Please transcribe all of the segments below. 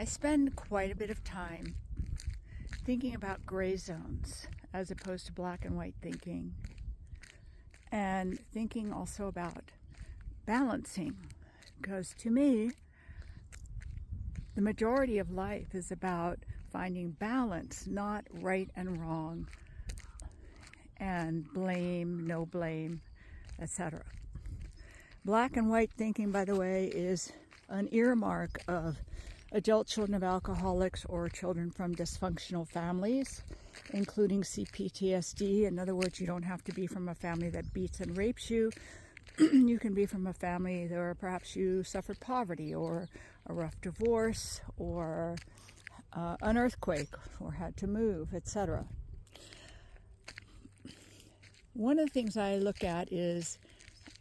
I spend quite a bit of time thinking about gray zones as opposed to black and white thinking, and thinking also about balancing, because to me, the majority of life is about finding balance, not right and wrong, and blame, no blame, etc. Black and white thinking, by the way, is an earmark of adult children of alcoholics or children from dysfunctional families, including CPTSD. In other words, you don't have to be from a family that beats and rapes you. You can be from a family where perhaps you suffered poverty or a rough divorce or an earthquake or had to move, etc. One of the things I look at is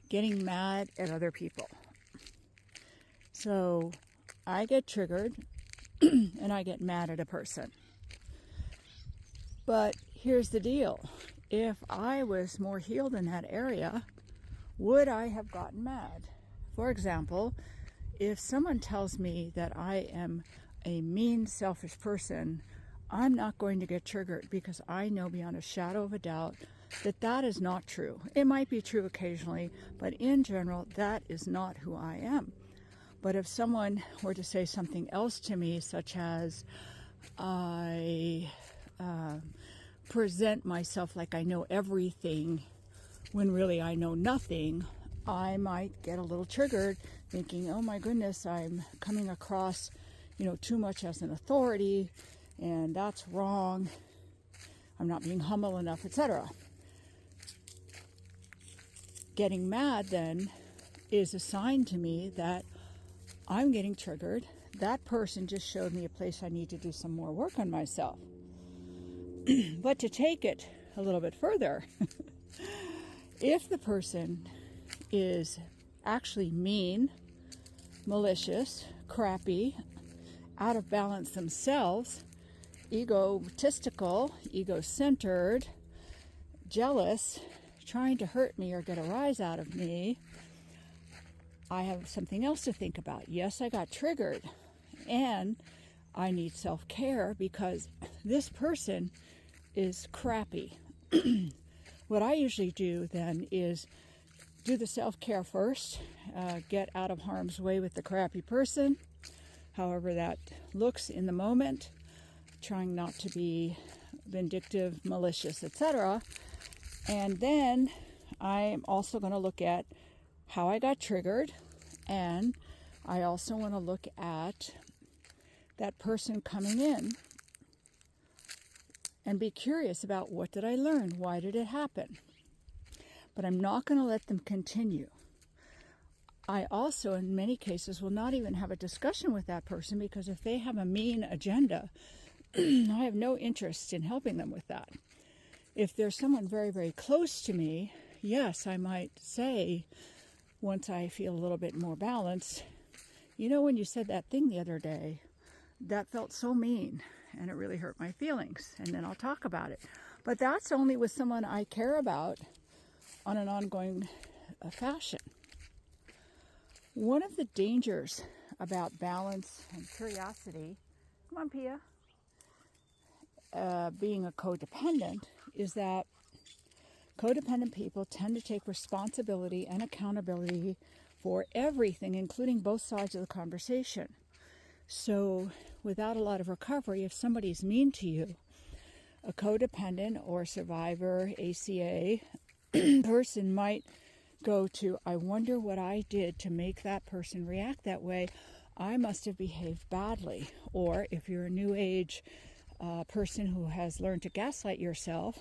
getting mad at other people. So I get triggered and I get mad at a person. But here's the deal. If I was more healed in that area, would I have gotten mad? For example, if someone tells me that I am a mean, selfish person, I'm not going to get triggered because I know beyond a shadow of a doubt that that is not true. It might be true occasionally, but in general, that is not who I am. But if someone were to say something else to me, such as I present myself like I know everything when really I know nothing, I might get a little triggered, thinking, oh my goodness, I'm coming across, too much as an authority, and that's wrong. I'm not being humble enough, etc. Getting mad then is a sign to me that I'm getting triggered. That person just showed me a place I need to do some more work on myself. But to take it a little bit further, if the person is actually mean, malicious, crappy, out of balance themselves, egotistical, ego-centered, jealous, trying to hurt me or get a rise out of me, I have something else to think about. Yes, I got triggered, and I need self-care because this person is crappy. What I usually do then is do the self-care first, get out of harm's way with the crappy person, however that looks in the moment, trying not to be vindictive, malicious, etc. And then I'm also going to look at how I got triggered, and I also want to look at that person coming in and be curious about, what did I learn? Why did it happen? But I'm not going to let them continue. I also, in many cases, will not even have a discussion with that person, because if they have a mean agenda, I have no interest in helping them with that. If there's someone very, very close to me, yes, I might say, once I feel a little bit more balanced, when you said that thing the other day, that felt so mean and it really hurt my feelings, and then I'll talk about it. But that's only with someone I care about on an ongoing fashion. One of the dangers about balance and curiosity, come on Pia, being a codependent, is that codependent people tend to take responsibility and accountability for everything, including both sides of the conversation. So without a lot of recovery, if somebody's mean to you, a codependent or survivor, ACA person might go to, I wonder what I did to make that person react that way. I must have behaved badly. Or if you're a new age person who has learned to gaslight yourself,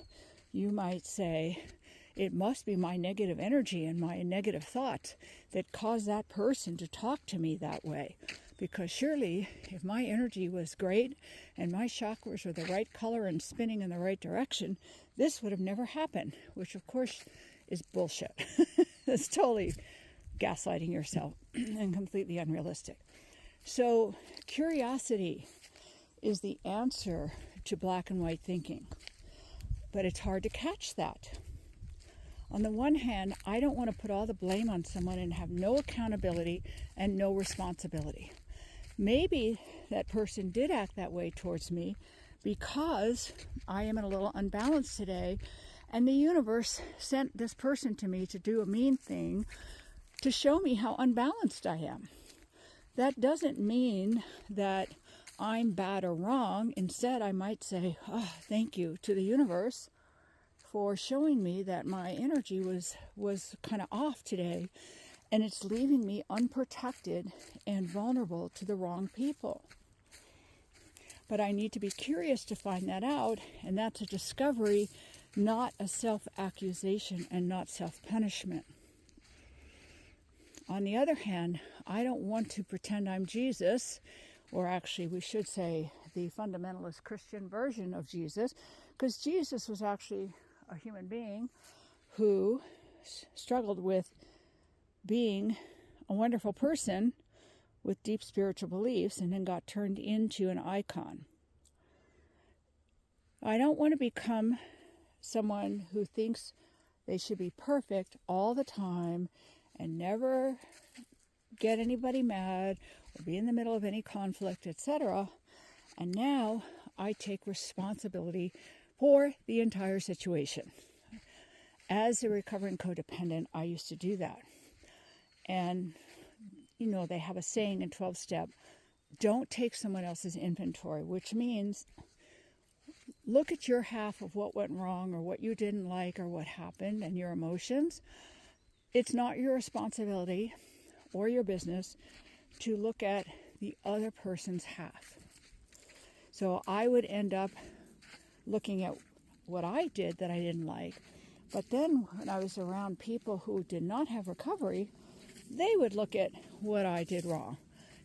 you might say, it must be my negative energy and my negative thoughts that caused that person to talk to me that way. Because surely, if my energy was great and my chakras were the right color and spinning in the right direction, this would have never happened, which of course is bullshit. It's totally gaslighting yourself and completely unrealistic. So curiosity is the answer to black and white thinking. But it's hard to catch that. On the one hand, I don't want to put all the blame on someone and have no accountability and no responsibility. Maybe that person did act that way towards me because I am in a little unbalanced today, and the universe sent this person to me to do a mean thing to show me how unbalanced I am. That doesn't mean that I'm bad or wrong. Instead, I might say, oh, thank you to the universe for showing me that my energy was kind of off today, and it's leaving me unprotected and vulnerable to the wrong people. But I need to be curious to find that out, and that's a discovery, not a self-accusation and not self-punishment. On the other hand, I don't want to pretend I'm Jesus, or actually we should say the fundamentalist Christian version of Jesus, because Jesus was actually a human being who struggled with being a wonderful person with deep spiritual beliefs and then got turned into an icon. I don't want to become someone who thinks they should be perfect all the time and never get anybody mad or be in the middle of any conflict, etc. And now I take responsibility for the entire situation. As a recovering codependent, I used to do that. And, they have a saying in 12-step, don't take someone else's inventory, which means look at your half of what went wrong or what you didn't like or what happened and your emotions. It's not your responsibility or your business to look at the other person's half. So I would end up looking at what I did that I didn't like. But then when I was around people who did not have recovery, they would look at what I did wrong.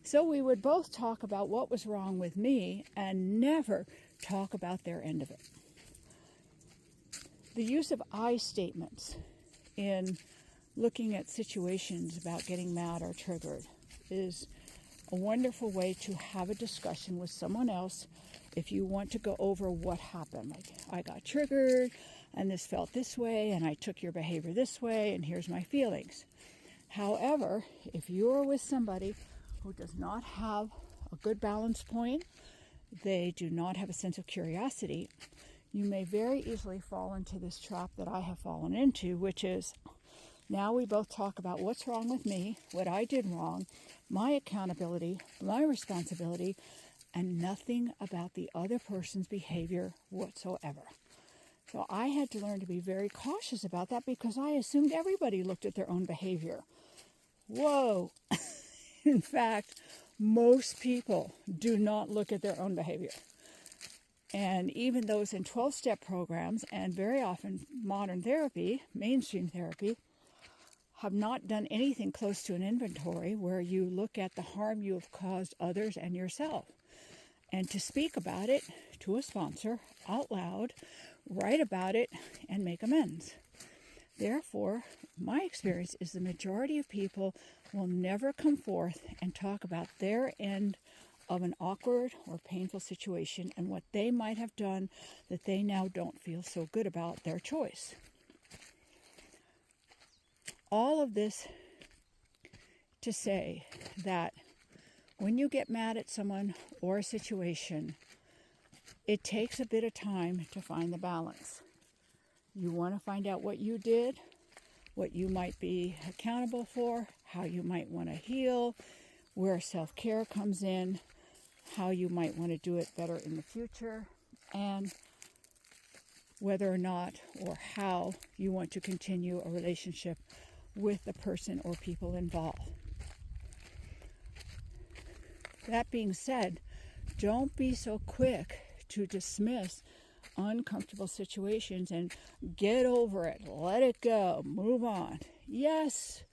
So we would both talk about what was wrong with me and never talk about their end of it. The use of I statements in looking at situations about getting mad or triggered is a wonderful way to have a discussion with someone else if you want to go over what happened. Like, I got triggered and this felt this way and I took your behavior this way and here's my feelings. However, if you're with somebody who does not have a good balance point, they do not have a sense of curiosity, you may very easily fall into this trap that I have fallen into, which is now we both talk about what's wrong with me, what I did wrong, my accountability, my responsibility, and nothing about the other person's behavior whatsoever. So I had to learn to be very cautious about that because I assumed everybody looked at their own behavior. Whoa! In fact, most people do not look at their own behavior. And even those in 12-step programs and very often modern therapy, mainstream therapy, have not done anything close to an inventory where you look at the harm you have caused others and yourself. And to speak about it to a sponsor out loud, write about it, and make amends. Therefore, my experience is the majority of people will never come forth and talk about their end of an awkward or painful situation and what they might have done that they now don't feel so good about their choice. All of this to say that when you get mad at someone or a situation, it takes a bit of time to find the balance. You want to find out what you did, what you might be accountable for, how you might want to heal, where self-care comes in, how you might want to do it better in the future, and whether or not or how you want to continue a relationship with the person or people involved. That being said, don't be so quick to dismiss uncomfortable situations and get over it, let it go, move on. Yes,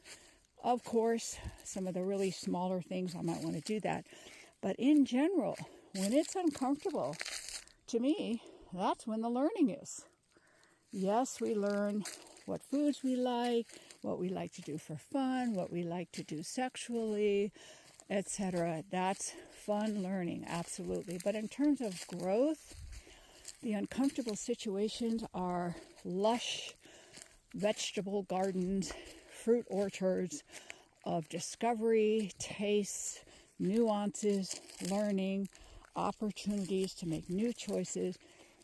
of course, some of the really smaller things I might want to do that. But in general, when it's uncomfortable, to me, that's when the learning is. Yes, we learn what foods we like, what we like to do for fun, what we like to do sexually, etc. That's fun learning, absolutely. But in terms of growth, the uncomfortable situations are lush vegetable gardens, fruit orchards of discovery, taste, nuances, learning, opportunities to make new choices,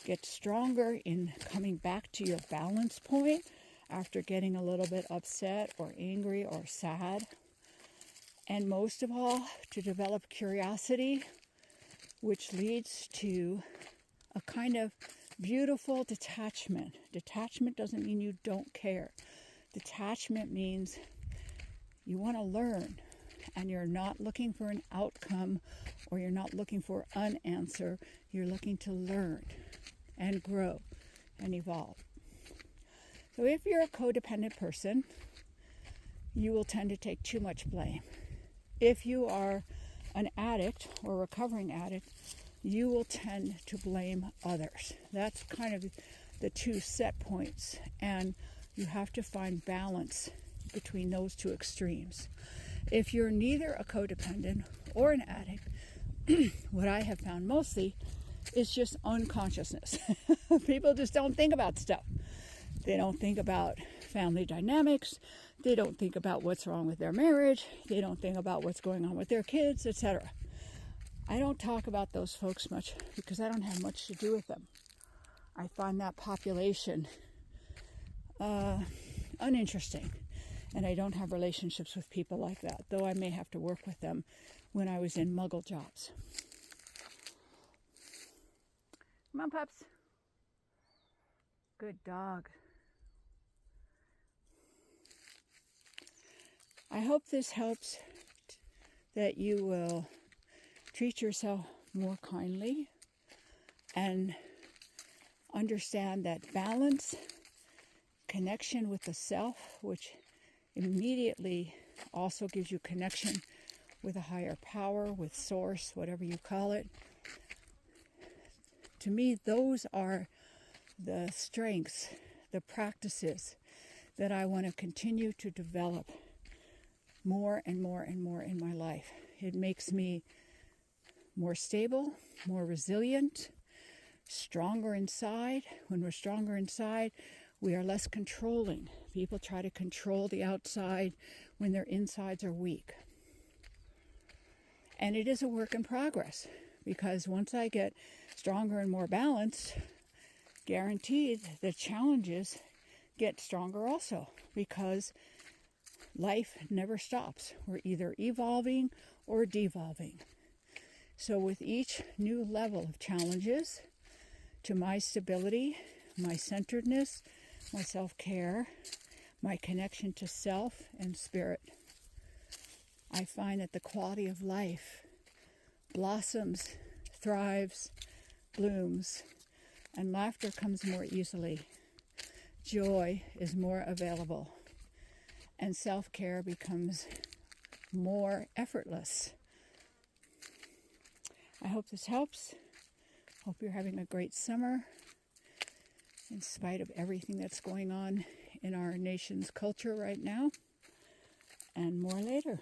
get stronger in coming back to your balance point after getting a little bit upset or angry or sad. And most of all, to develop curiosity, which leads to a kind of beautiful detachment. Detachment doesn't mean you don't care. Detachment means you want to learn, and you're not looking for an outcome, or you're not looking for an answer. You're looking to learn and grow and evolve. So if you're a codependent person, you will tend to take too much blame. If you are an addict or recovering addict, you will tend to blame others. That's kind of the two set points, and you have to find balance between those two extremes. If you're neither a codependent or an addict, what I have found mostly is just unconsciousness. People just don't think about stuff. They don't think about family dynamics. They don't think about what's wrong with their marriage. They don't think about what's going on with their kids, etc. I don't talk about those folks much because I don't have much to do with them. I find that population uninteresting, and I don't have relationships with people like that, though I may have to work with them when I was in muggle jobs. Come on, pups. Good dog. I hope this helps, that you will treat yourself more kindly and understand that balance, connection with the self, which immediately also gives you connection with a higher power, with source, whatever you call it. To me, those are the strengths, the practices that I want to continue to develop more and more and more in my life. It makes me more stable, more resilient, stronger inside. When we're stronger inside, we are less controlling. People try to control the outside when their insides are weak. And it is a work in progress, because once I get stronger and more balanced, guaranteed the challenges get stronger also, because life never stops. We're either evolving or devolving. So with each new level of challenges, to my stability, my centeredness, my self-care, my connection to self and spirit, I find that the quality of life blossoms, thrives, blooms, and laughter comes more easily. Joy is more available, and self-care becomes more effortless. I hope this helps. Hope you're having a great summer, in spite of everything that's going on in our nation's culture right now. And more later.